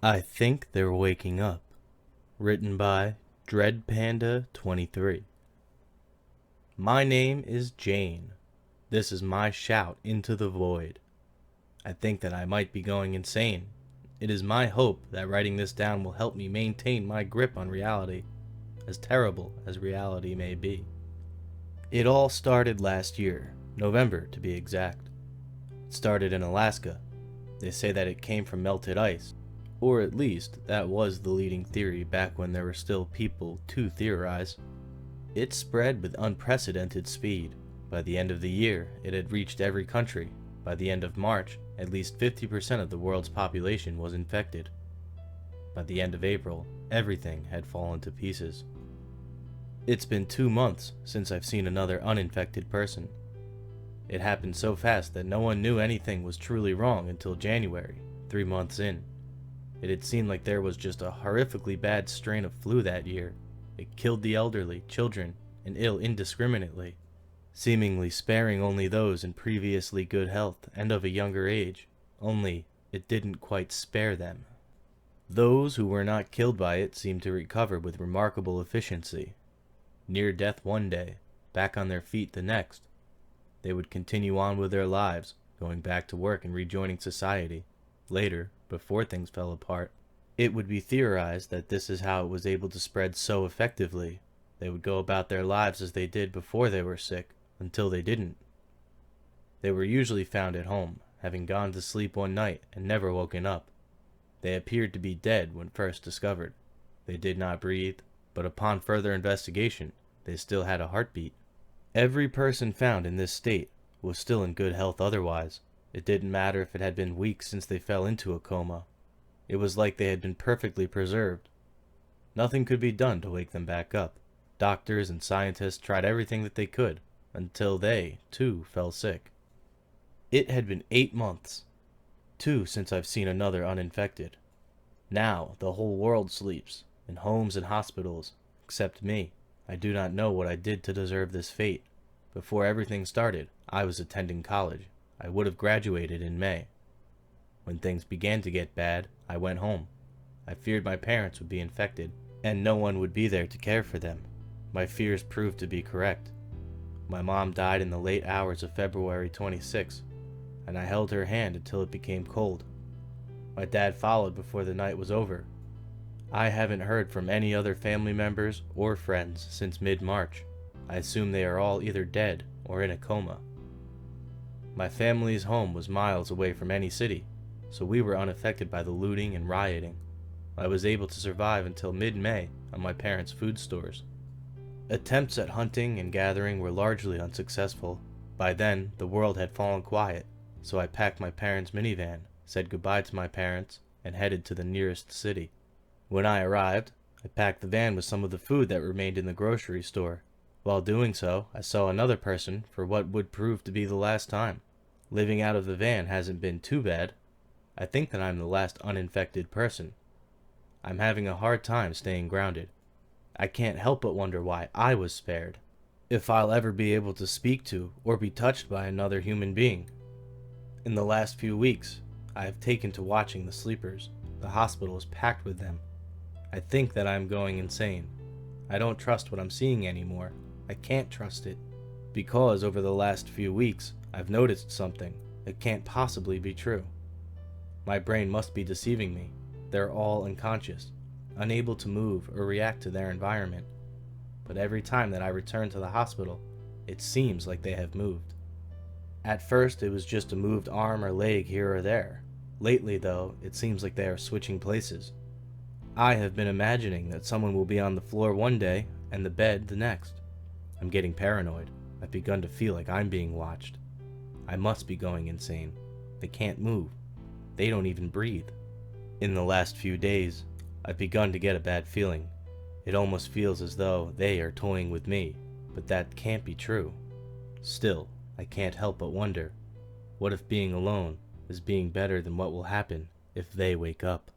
I think they're waking up. Written by Dread Panda 23. My name is Jane. This is my shout into the void. I think that I might be going insane. It is my hope that writing this down will help me maintain my grip on reality, as terrible as reality may be. It all started last year, November to be exact. It started in Alaska. They say that it came from melted ice. Or at least, that was the leading theory back when there were still people to theorize. It spread with unprecedented speed. By the end of the year, it had reached every country. By the end of March, at least 50% of the world's population was infected. By the end of April, everything had fallen to pieces. It's been 2 months since I've seen another uninfected person. It happened so fast that no one knew anything was truly wrong until January, 3 months in. It had seemed like there was just a horrifically bad strain of flu that year. It killed the elderly, children, and ill indiscriminately, seemingly sparing only those in previously good health and of a younger age, only it didn't quite spare them. Those who were not killed by it seemed to recover with remarkable efficiency. Near death one day, back on their feet the next. They would continue on with their lives, going back to work and rejoining society. Later, before things fell apart, it would be theorized that this is how it was able to spread so effectively. They would go about their lives as they did before they were sick, until they didn't. They were usually found at home, having gone to sleep one night and never woken up. They appeared to be dead when first discovered. They did not breathe, but upon further investigation, they still had a heartbeat. Every person found in this state was still in good health otherwise. It didn't matter if it had been weeks since they fell into a coma. It was like they had been perfectly preserved. Nothing could be done to wake them back up. Doctors and scientists tried everything that they could, until they, too, fell sick. It had been 8 months. 2 since I've seen another uninfected. Now the whole world sleeps, in homes and hospitals, except me. I do not know what I did to deserve this fate. Before everything started, I was attending college. I would have graduated in May. When things began to get bad, I went home. I feared my parents would be infected, and no one would be there to care for them. My fears proved to be correct. My mom died in the late hours of February 26, and I held her hand until it became cold. My dad followed before the night was over. I haven't heard from any other family members or friends since mid-March. I assume they are all either dead or in a coma. My family's home was miles away from any city, so we were unaffected by the looting and rioting. I was able to survive until mid-May on my parents' food stores. Attempts at hunting and gathering were largely unsuccessful. By then, the world had fallen quiet, so I packed my parents' minivan, said goodbye to my parents, and headed to the nearest city. When I arrived, I packed the van with some of the food that remained in the grocery store. While doing so, I saw another person for what would prove to be the last time. Living out of the van hasn't been too bad. I think that I'm the last uninfected person. I'm having a hard time staying grounded. I can't help but wonder why I was spared. If I'll ever be able to speak to or be touched by another human being. In the last few weeks, I have taken to watching the sleepers. The hospital is packed with them. I think that I'm going insane. I don't trust what I'm seeing anymore. I can't trust it. Because over the last few weeks, I've noticed something that can't possibly be true. My brain must be deceiving me. They're all unconscious, unable to move or react to their environment. But every time that I return to the hospital, it seems like they have moved. At first, it was just a moved arm or leg here or there. Lately, though, it seems like they are switching places. I have been imagining that someone will be on the floor one day and the bed the next. I'm getting paranoid. I've begun to feel like I'm being watched. I must be going insane. They can't move. They don't even breathe. In the last few days, I've begun to get a bad feeling. It almost feels as though they are toying with me, but that can't be true. Still, I can't help but wonder, what if being alone is being better than what will happen if they wake up?